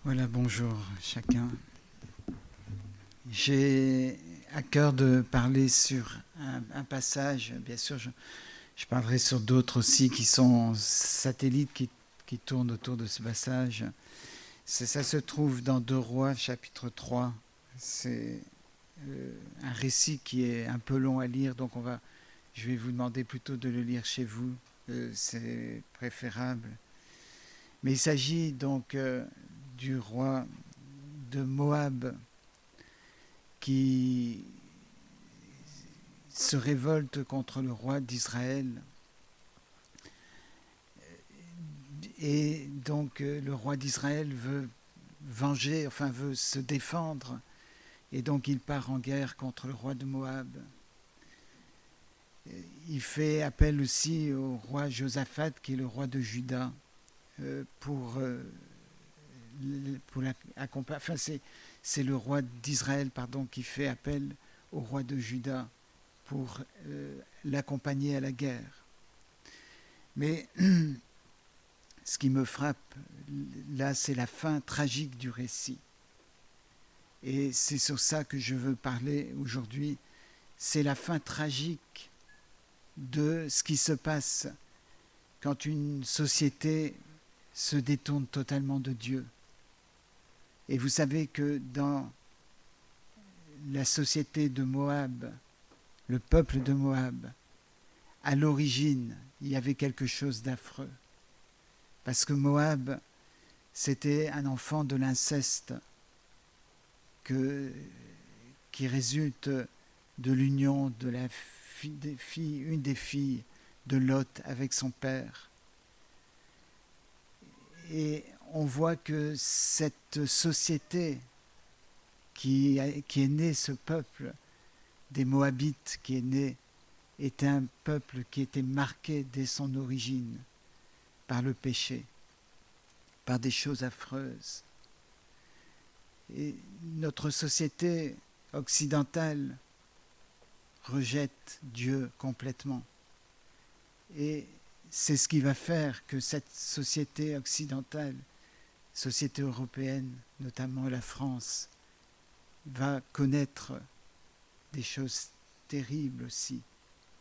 Voilà, bonjour chacun. J'ai à cœur de parler sur un passage, bien sûr je parlerai sur d'autres aussi qui sont satellites qui tournent autour de ce passage. Ça se trouve dans 2 Rois chapitre 3. C'est un récit qui est un peu long à lire, donc je vais vous demander plutôt de le lire chez vous, c'est préférable. Mais il s'agit donc du roi de Moab qui se révolte contre le roi d'Israël. Et donc le roi d'Israël veut venger, enfin veut se défendre. Et donc il part en guerre contre le roi de Moab. Il fait appel aussi au roi Josaphat, qui est le roi de Juda, pour l'accompagner. Enfin, c'est le roi d'Israël, pardon, qui fait appel au roi de Juda pour l'accompagner à la guerre. Mais ce qui me frappe, là, c'est la fin tragique du récit. Et c'est sur ça que je veux parler aujourd'hui. C'est la fin tragique de ce qui se passe quand une société se détourne totalement de Dieu. Et vous savez que dans la société de Moab, le peuple de Moab, à l'origine, il y avait quelque chose d'affreux. Parce que Moab, c'était un enfant de l'inceste qui résulte de l'union de une des filles de Lot avec son père. Et on voit que cette société qui est née, ce peuple des Moabites qui est né, était un peuple qui était marqué dès son origine par le péché, par des choses affreuses. Et notre société occidentale rejette Dieu complètement. Et c'est ce qui va faire que cette société occidentale, société européenne, notamment la France, va connaître des choses terribles aussi,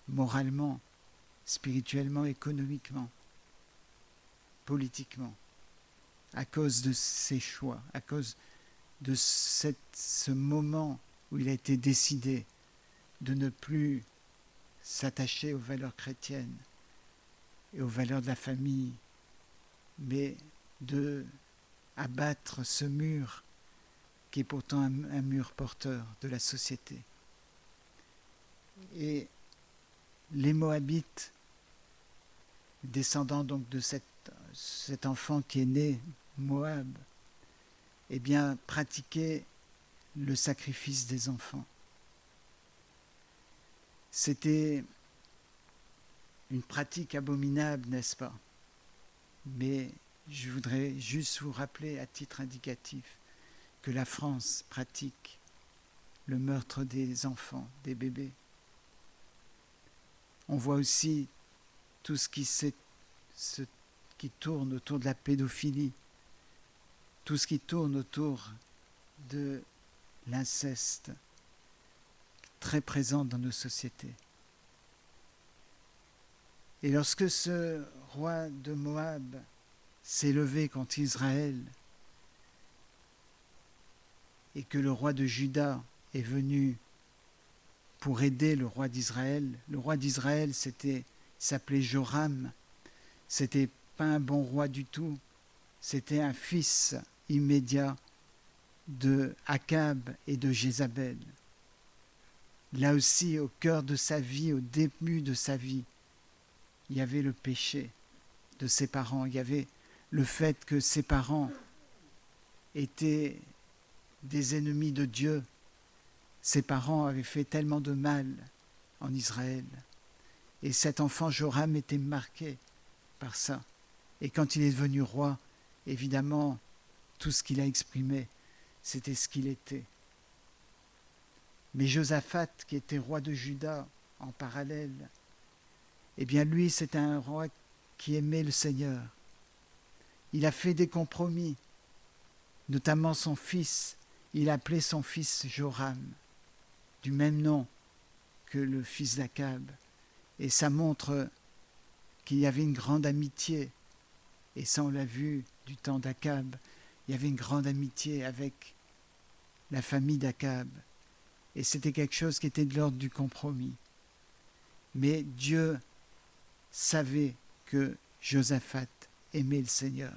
moralement, spirituellement, économiquement, politiquement, à cause de ces choix, à cause de ce moment où il a été décidé de ne plus s'attacher aux valeurs chrétiennes et aux valeurs de la famille, mais de abattre ce mur qui est pourtant un mur porteur de la société. Et les Moabites, descendants donc de cet enfant qui est né Moab, eh bien, pratiquaient le sacrifice des enfants. C'était une pratique abominable, n'est-ce pas? Mais je voudrais juste vous rappeler à titre indicatif que la France pratique le meurtre des enfants, des bébés. On voit aussi tout ce qui tourne autour de la pédophilie, tout ce qui tourne autour de l'inceste, très présent dans nos sociétés. Et lorsque ce roi de Moab s'est levé contre Israël et que le roi de Juda est venu pour aider le roi d'Israël s'appelait Joram, c'était pas un bon roi du tout, c'était un fils immédiat de Akab et de Jézabel. Là aussi, au cœur de sa vie, au début de sa vie, il y avait le péché de ses parents, il y avait le fait que ses parents étaient des ennemis de Dieu. Ses parents avaient fait tellement de mal en Israël. Et cet enfant Joram était marqué par ça. Et quand il est devenu roi, évidemment, tout ce qu'il a exprimé, c'était ce qu'il était. Mais Josaphat, qui était roi de Juda en parallèle, eh bien lui, c'était un roi qui aimait le Seigneur. Il a fait des compromis. notamment son fils. Il appelait son fils Joram, du même nom que le fils d'Akab. Et ça montre qu'il y avait une grande amitié. Et ça, on l'a vu du temps d'Akab. Il y avait une grande amitié avec la famille d'Akab. Et c'était quelque chose qui était de l'ordre du compromis. Mais Dieu savait que Josaphat aimait le Seigneur.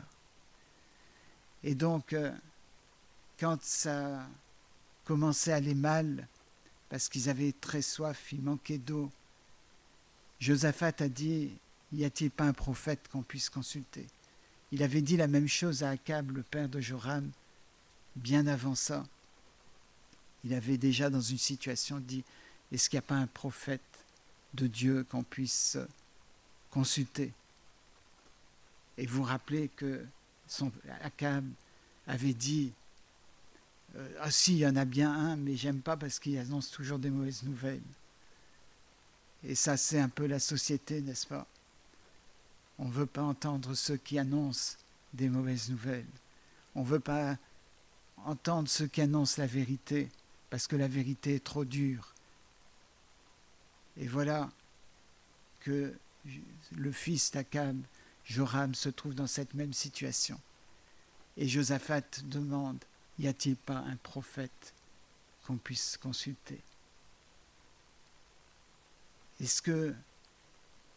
Et donc, quand ça commençait à aller mal, parce qu'ils avaient très soif, ils manquaient d'eau, Josaphat a dit, y a-t-il pas un prophète qu'on puisse consulter? Il avait dit la même chose à Akab, le père de Joram, bien avant ça. Il avait déjà dans une situation dit, est-ce qu'il n'y a pas un prophète de Dieu qu'on puisse consulter? Et vous rappelez que Akab avait dit, ah si, il y en a bien un, mais j'aime pas parce qu'il annonce toujours des mauvaises nouvelles. Et ça, c'est un peu la société, n'est-ce pas? On ne veut pas entendre ceux qui annoncent des mauvaises nouvelles. On ne veut pas entendre ceux qui annoncent la vérité, parce que la vérité est trop dure. Et voilà que le fils d'Akab, Joram, se trouve dans cette même situation. Et Josaphat demande, y a-t-il pas un prophète qu'on puisse consulter? Est-ce que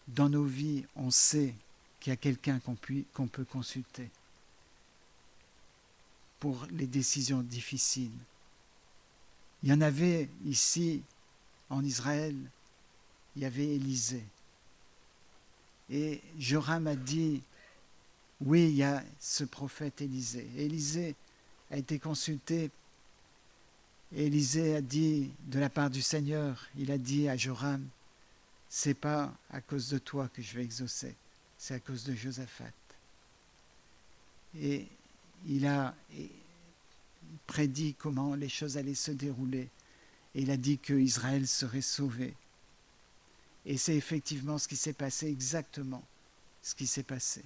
dans nos vies, on sait qu'il y a quelqu'un qu'on peut consulter pour les décisions difficiles? Il y en avait ici, en Israël, il y avait Élisée. Et Joram a dit, oui, il y a ce prophète Élisée. Élisée a été consulté. Élisée a dit, de la part du Seigneur, il a dit à Joram, c'est pas à cause de toi que je vais exaucer, c'est à cause de Josaphat. Et il a prédit comment les choses allaient se dérouler. Et il a dit qu'Israël serait sauvé. Et c'est effectivement ce qui s'est passé, exactement ce qui s'est passé.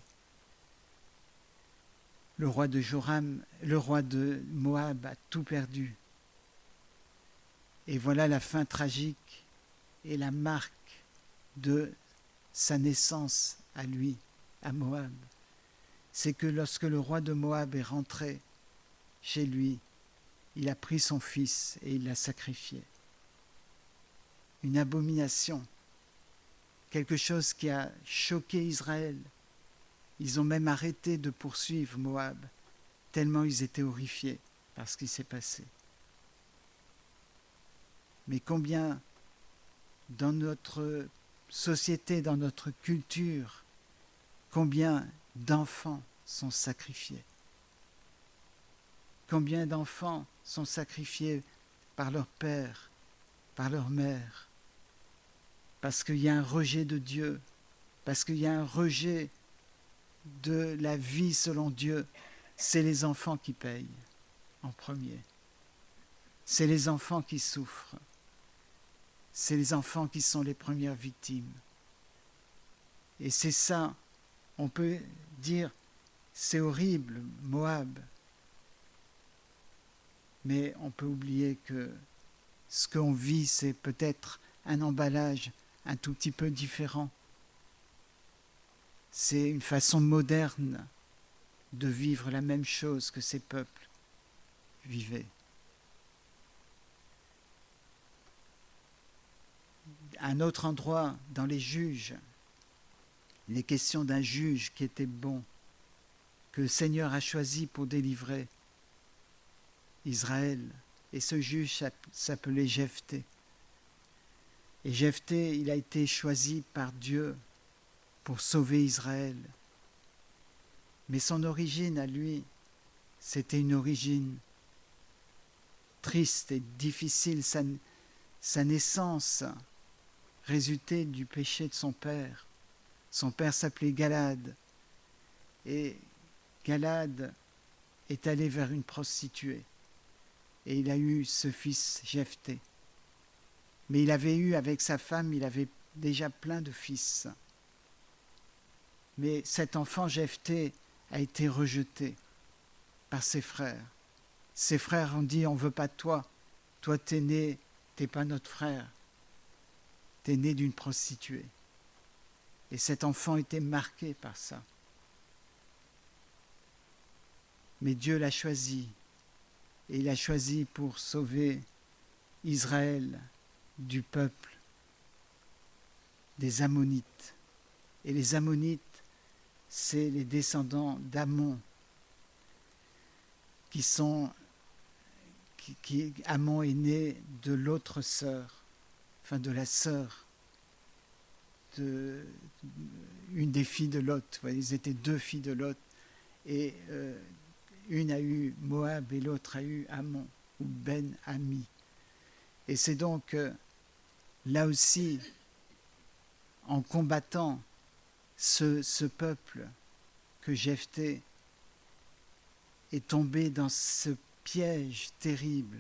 Le roi de Moab a tout perdu. Et voilà la fin tragique et la marque de sa naissance à lui, à Moab. C'est que lorsque le roi de Moab est rentré chez lui, il a pris son fils et il l'a sacrifié. Une abomination, quelque chose qui a choqué Israël. Ils ont même arrêté de poursuivre Moab, tellement ils étaient horrifiés par ce qui s'est passé. Mais combien dans notre société, dans notre culture, combien d'enfants sont sacrifiés? Combien d'enfants sont sacrifiés par leur père, par leur mère, parce qu'il y a un rejet de Dieu, parce qu'il y a un rejet de la vie selon Dieu. C'est les enfants qui payent en premier. C'est les enfants qui souffrent. C'est les enfants qui sont les premières victimes. Et c'est ça, on peut dire, c'est horrible, Moab. Mais on peut oublier que ce qu'on vit, c'est peut-être un emballage un tout petit peu différent. C'est une façon moderne de vivre la même chose que ces peuples vivaient. À un autre endroit, dans les juges, il est question d'un juge qui était bon, que le Seigneur a choisi pour délivrer Israël. Et ce juge s'appelait Jephthé. Et Jephthé, il a été choisi par Dieu pour sauver Israël. Mais son origine à lui, c'était une origine triste et difficile. Sa naissance résultait du péché de son père. Son père s'appelait Galad. Et Galad est allé vers une prostituée. Et il a eu ce fils Jephthé. Mais il avait eu avec sa femme, il avait déjà plein de fils. Mais cet enfant Jephthé a été rejeté. par ses frères. Ses frères ont dit, on ne veut pas de toi. Toi, t'es né, t'es pas notre frère. T'es né d'une prostituée. Et cet enfant était marqué par ça. Mais Dieu l'a choisi. Et il a choisi pour sauver Israël du peuple des Ammonites. Et les Ammonites, c'est les descendants d'Amon, Amon est né de l'autre sœur, enfin de la sœur, une des filles de Lot. Ils étaient deux filles de Lot. Et une a eu Moab et l'autre a eu Ammon, ou Ben-Ami. Et c'est donc là aussi, en combattant ce peuple, que Jephthé est tombé dans ce piège terrible,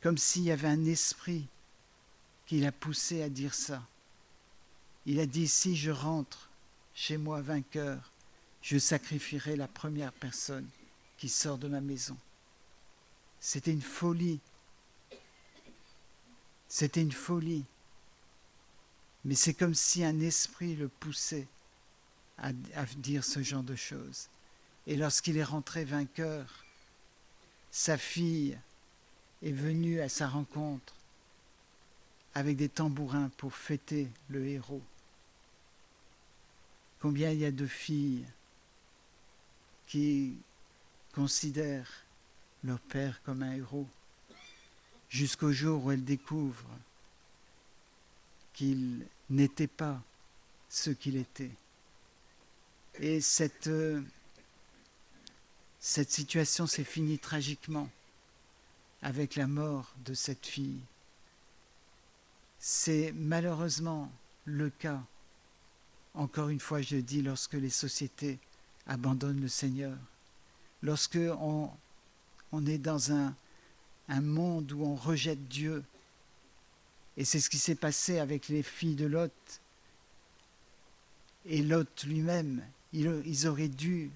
comme s'il y avait un esprit qui l'a poussé à dire ça. Il a dit, si je rentre chez moi vainqueur, je sacrifierai la première personne qui sort de ma maison. C'était une folie. C'était une folie. Mais c'est comme si un esprit le poussait à dire ce genre de choses. Et lorsqu'il est rentré vainqueur, sa fille est venue à sa rencontre avec des tambourins pour fêter le héros. Combien il y a de filles qui considèrent leur père comme un héros, jusqu'au jour où elles découvrent qu'il n'était pas ce qu'il était. Et cette situation s'est finie tragiquement avec la mort de cette fille. C'est malheureusement le cas, encore une fois je le dis, lorsque les sociétés abandonnent le Seigneur, lorsque on est dans un monde où on rejette Dieu. Et c'est ce qui s'est passé avec les filles de Lot. Et Lot lui-même, ils auraient dû,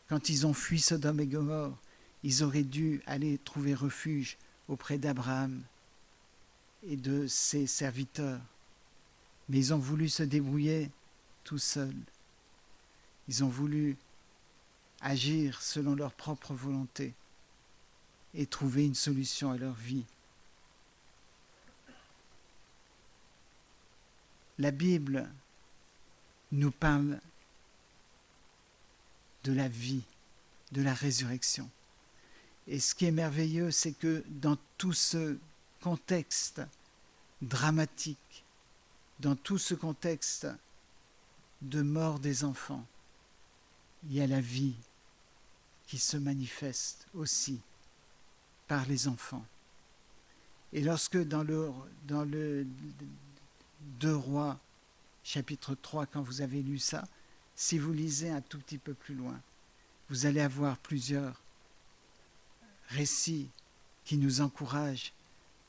quand ils ont fui Sodome et Gomorrhe, ils auraient dû aller trouver refuge auprès d'Abraham et de ses serviteurs. Mais ils ont voulu se débrouiller tout seuls. Ils ont voulu agir selon leur propre volonté et trouver une solution à leur vie. La Bible nous parle de la vie, de la résurrection. Et ce qui est merveilleux, c'est que dans tout ce contexte dramatique, dans tout ce contexte de mort des enfants, il y a la vie qui se manifeste aussi par les enfants. Et lorsque dans le 2 Rois, chapitre 3, quand vous avez lu ça, si vous lisez un tout petit peu plus loin, vous allez avoir plusieurs récits qui nous encouragent,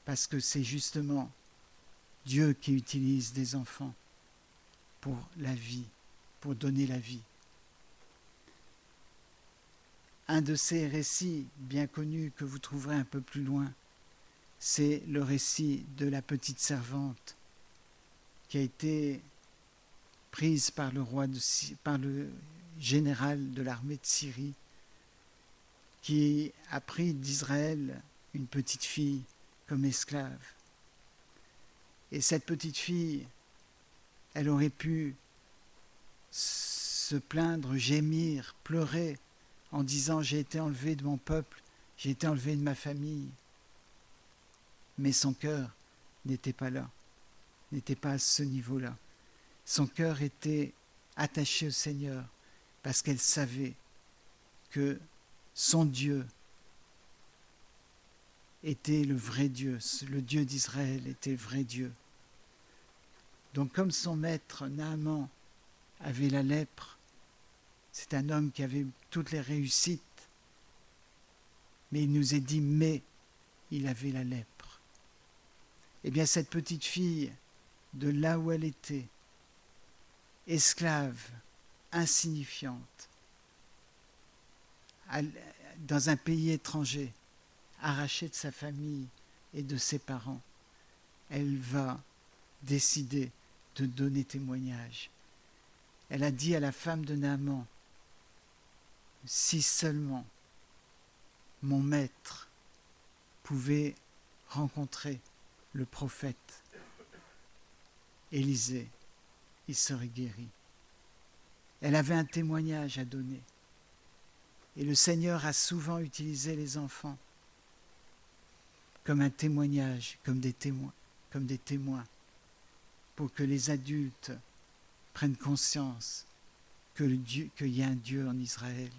parce que c'est justement Dieu qui utilise des enfants pour la vie, pour donner la vie. Un de ces récits bien connus que vous trouverez un peu plus loin, c'est le récit de la petite servante qui a été prise par le général de l'armée de Syrie, qui a pris d'Israël une petite fille comme esclave. Et cette petite fille, elle aurait pu se plaindre, gémir, pleurer, en disant « j'ai été enlevée de mon peuple, j'ai été enlevée de ma famille ». Mais son cœur n'était pas là, n'était pas à ce niveau-là. Son cœur était attaché au Seigneur parce qu'elle savait que son Dieu était le vrai Dieu, le Dieu d'Israël était le vrai Dieu. Donc comme son maître Naaman avait la lèpre, c'est un homme qui avait toutes les réussites, mais il nous est dit, mais il avait la lèpre. Eh bien cette petite fille, de là où elle était, esclave, insignifiante, dans un pays étranger, arrachée de sa famille et de ses parents, elle va décider de donner témoignage. Elle a dit à la femme de Naaman, si seulement mon maître pouvait rencontrer le prophète Élisée, il serait guéri. Elle avait un témoignage à donner. Et le Seigneur a souvent utilisé les enfants comme un témoignage, comme des témoins, pour que les adultes prennent conscience qu'il y a un Dieu en Israël,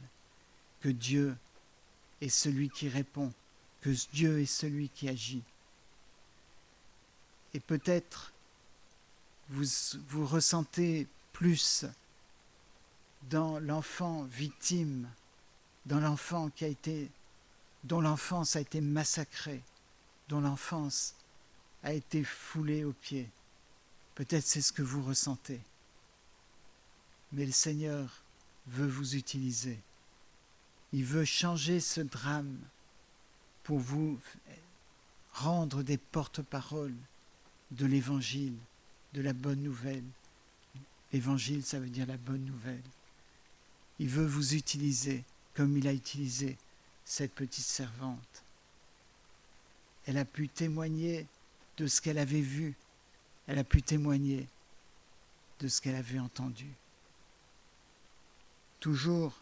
que Dieu est celui qui répond, que Dieu est celui qui agit. Et peut-être vous ressentez plus dans l'enfant victime, dans l'enfant dont l'enfance a été massacrée, dont l'enfance a été foulée aux pieds. Peut-être c'est ce que vous ressentez. Mais le Seigneur veut vous utiliser. Il veut changer ce drame pour vous rendre des porte-paroles de l'Évangile, de la bonne nouvelle. L'Évangile, ça veut dire la bonne nouvelle. Il veut vous utiliser comme il a utilisé cette petite servante. Elle a pu témoigner de ce qu'elle avait vu. Elle a pu témoigner de ce qu'elle avait entendu. Toujours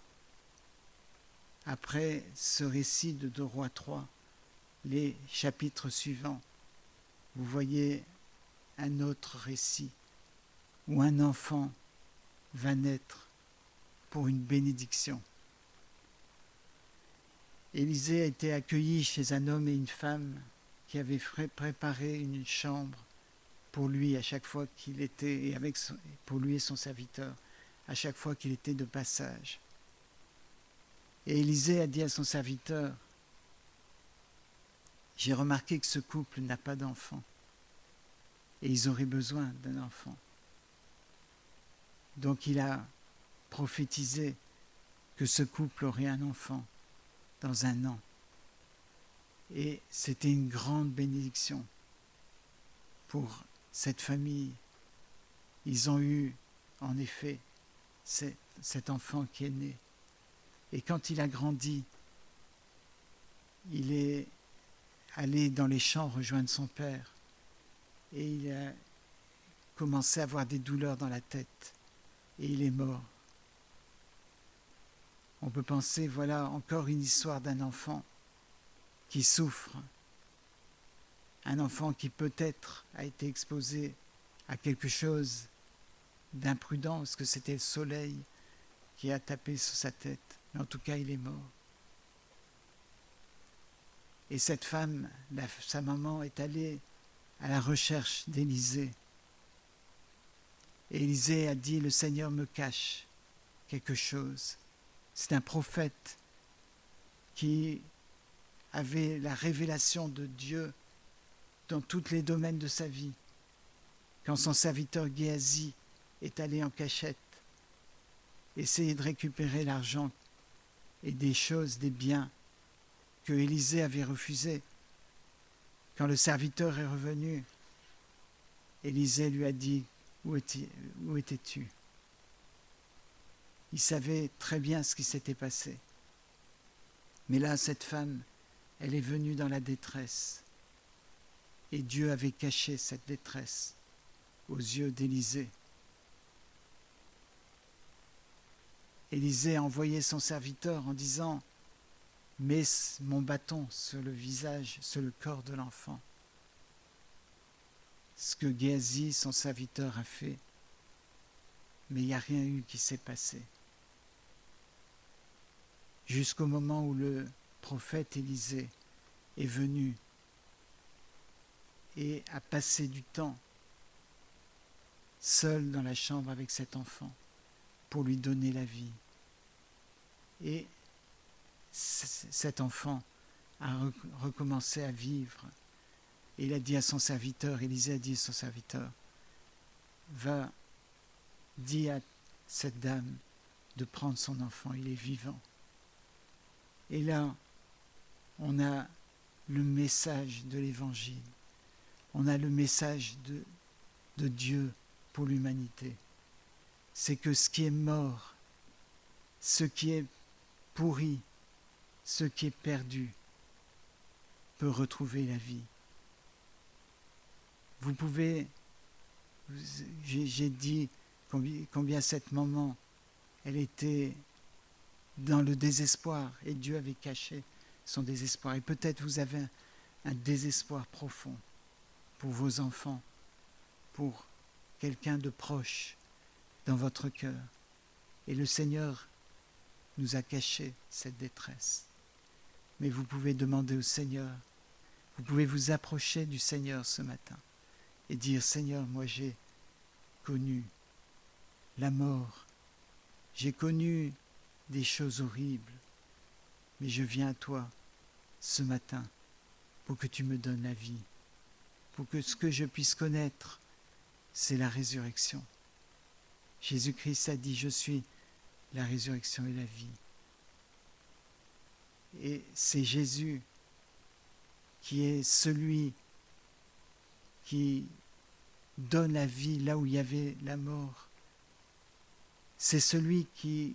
après ce récit de 2 Rois 3, les chapitres suivants, vous voyez un autre récit où un enfant va naître pour une bénédiction. Élisée a été accueilli chez un homme et une femme qui avaient préparé une chambre pour lui à chaque fois qu'il était, pour lui et son serviteur, à chaque fois qu'il était de passage. Et Élisée a dit à son serviteur, j'ai remarqué que ce couple n'a pas d'enfant et ils auraient besoin d'un enfant. Donc il a prophétisé que ce couple aurait un enfant dans 1 an. Et c'était une grande bénédiction pour cette famille. Ils ont eu, en effet, cet enfant qui est né. Et quand il a grandi, il est allé dans les champs rejoindre son père. Et il a commencé à avoir des douleurs dans la tête. Et il est mort. On peut penser, voilà encore une histoire d'un enfant qui souffre. Un enfant qui peut-être a été exposé à quelque chose d'imprudent, parce que c'était le soleil qui a tapé sur sa tête. Mais en tout cas, il est mort. Et cette femme, sa maman, est allée à la recherche d'Élisée. Et Élisée a dit, le Seigneur me cache quelque chose. C'est un prophète qui avait la révélation de Dieu dans tous les domaines de sa vie. Quand son serviteur Géasi est allé en cachette, essayer de récupérer l'argent et des choses, des biens que Élisée avait refusés. Quand le serviteur est revenu, Élisée lui a dit, où étais-tu ? Il savait très bien ce qui s'était passé. Mais là, cette femme, elle est venue dans la détresse. Et Dieu avait caché cette détresse aux yeux d'Élisée. Élisée a envoyé son serviteur en disant « Mets mon bâton sur le visage, sur le corps de l'enfant. » Ce que Géasi, son serviteur, a fait. Mais il n'y a rien eu qui s'est passé. Jusqu'au moment où le prophète Élisée est venu et a passé du temps seul dans la chambre avec cet enfant pour lui donner la vie. Et cet enfant a recommencé à vivre. Et il a dit à son serviteur, Élisée a dit à son serviteur, va, dis à cette dame de prendre son enfant, il est vivant. Et là, on a le message de l'Évangile. On a le message de Dieu pour l'humanité. C'est que ce qui est mort, ce qui est pourri, ce qui est perdu, peut retrouver la vie. Vous pouvez, j'ai dit combien cette maman, elle était dans le désespoir et Dieu avait caché son désespoir. Et peut-être vous avez un désespoir profond pour vos enfants, pour quelqu'un de proche dans votre cœur. Et le Seigneur nous a caché cette détresse. Mais vous pouvez demander au Seigneur, vous pouvez vous approcher du Seigneur ce matin et dire, Seigneur, moi j'ai connu la mort, j'ai connu des choses horribles, mais je viens à toi ce matin pour que tu me donnes la vie, pour que ce que je puisse connaître, c'est la résurrection. Jésus-Christ a dit, je suis la résurrection et la vie. Et c'est Jésus qui est celui qui donne la vie là où il y avait la mort. C'est celui qui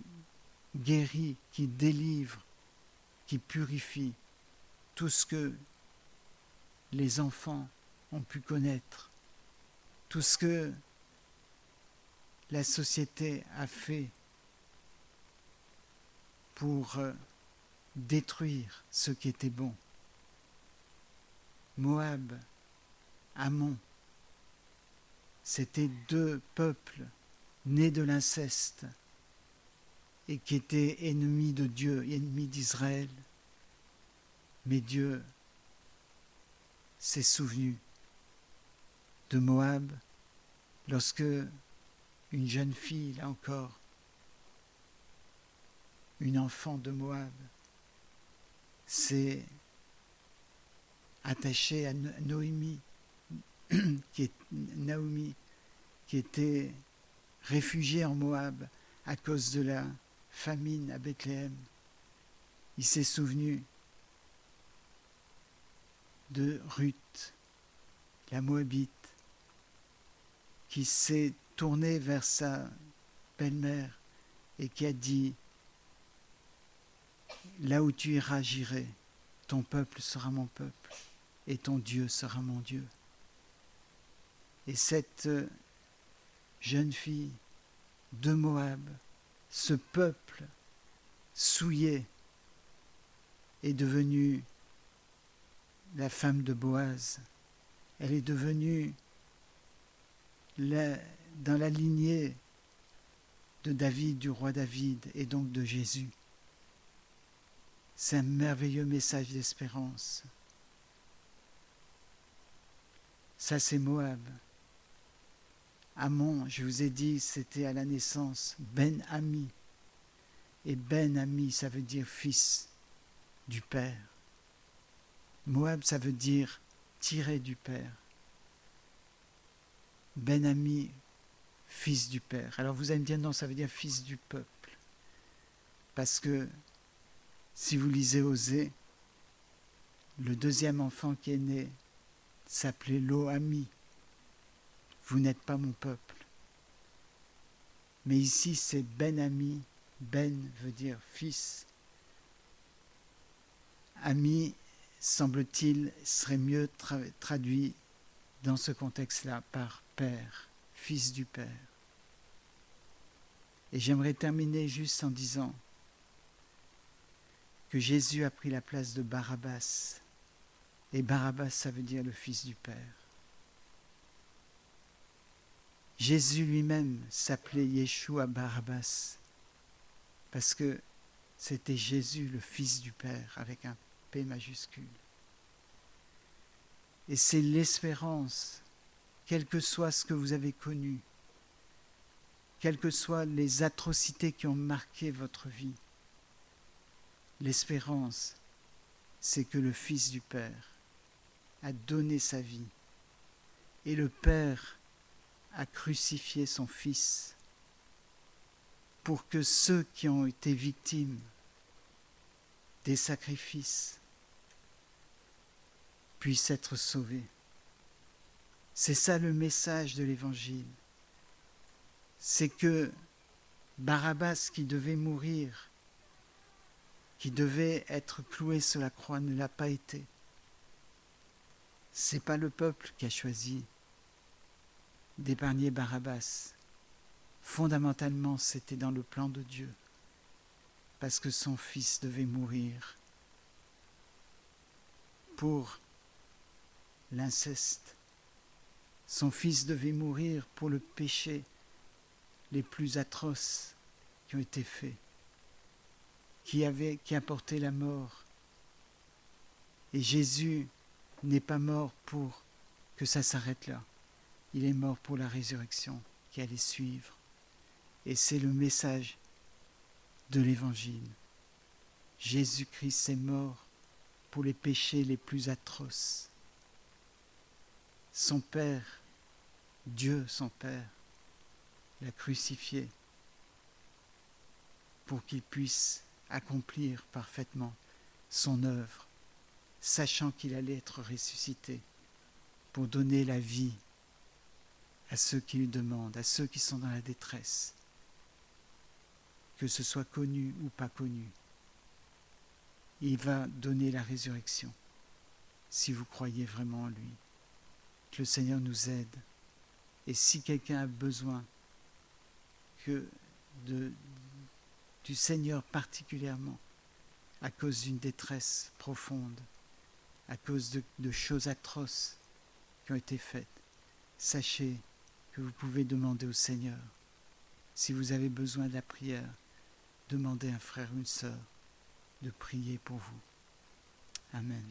guérit, qui délivre, qui purifie tout ce que les enfants ont pu connaître, tout ce que la société a fait pour détruire ce qui était bon. Moab, Ammon, c'était deux peuples nés de l'inceste et qui étaient ennemis de Dieu, ennemis d'Israël. Mais Dieu s'est souvenu de Moab lorsque une jeune fille, là encore, une enfant de Moab, s'est attachée à Naomi, Naomi, qui était réfugiée en Moab à cause de la famine à Bethléem. Il s'est souvenu de Ruth, la Moabite, qui s'est tournée vers sa belle-mère et qui a dit, là où tu iras, j'irai, ton peuple sera mon peuple et ton Dieu sera mon Dieu. Et cette jeune fille de Moab, ce peuple souillé, est devenue la femme de Boaz. Elle est devenue dans la lignée de David, du roi David, et donc de Jésus. C'est un merveilleux message d'espérance. Ça, c'est Moab. Ammon, je vous ai dit, c'était à la naissance Ben-Ami. Et Ben-Ami, ça veut dire fils du Père. Moab, ça veut dire tiré du Père. Ben-Ami, fils du Père. Alors vous allez me dire, non, ça veut dire fils du peuple. Parce que si vous lisez Osée, le deuxième enfant qui est né s'appelait Lo-Ami. Vous n'êtes pas mon peuple. Mais ici, c'est Ben-Ami. Ben veut dire fils. Ami, semble-t-il, serait mieux traduit dans ce contexte-là par père, fils du Père. Et j'aimerais terminer juste en disant que Jésus a pris la place de Barabbas. Et Barabbas, ça veut dire le fils du Père. Jésus lui-même s'appelait Yeshua Barabbas parce que c'était Jésus, le fils du Père, avec un P majuscule. Et c'est l'espérance, quel que soit ce que vous avez connu, quelles que soient les atrocités qui ont marqué votre vie. L'espérance, c'est que le Fils du Père a donné sa vie et le Père a crucifié son Fils pour que ceux qui ont été victimes des sacrifices, puissent être sauvés. C'est ça le message de l'Évangile. C'est que Barabbas, qui devait mourir, qui devait être cloué sur la croix, ne l'a pas été. C'est pas le peuple qui a choisi d'épargner Barabbas. Fondamentalement, c'était dans le plan de Dieu, parce que son fils devait mourir pour l'inceste. Son fils devait mourir pour le péché les plus atroces qui ont été faits, qui a porté la mort. Et Jésus n'est pas mort pour que ça s'arrête là. Il est mort pour la résurrection qui allait suivre. Et c'est le message de l'Évangile. Jésus-Christ est mort pour les péchés les plus atroces. Son Père, Dieu son Père, l'a crucifié pour qu'il puisse accomplir parfaitement son œuvre, sachant qu'il allait être ressuscité pour donner la vie à ceux qui lui demandent, à ceux qui sont dans la détresse, que ce soit connu ou pas connu. Il va donner la résurrection si vous croyez vraiment en lui. Que le Seigneur nous aide. Et si quelqu'un a besoin du Seigneur particulièrement, à cause d'une détresse profonde, à cause de choses atroces qui ont été faites, sachez que vous pouvez demander au Seigneur. Si vous avez besoin de la prière, demandez à un frère ou une sœur de prier pour vous. Amen.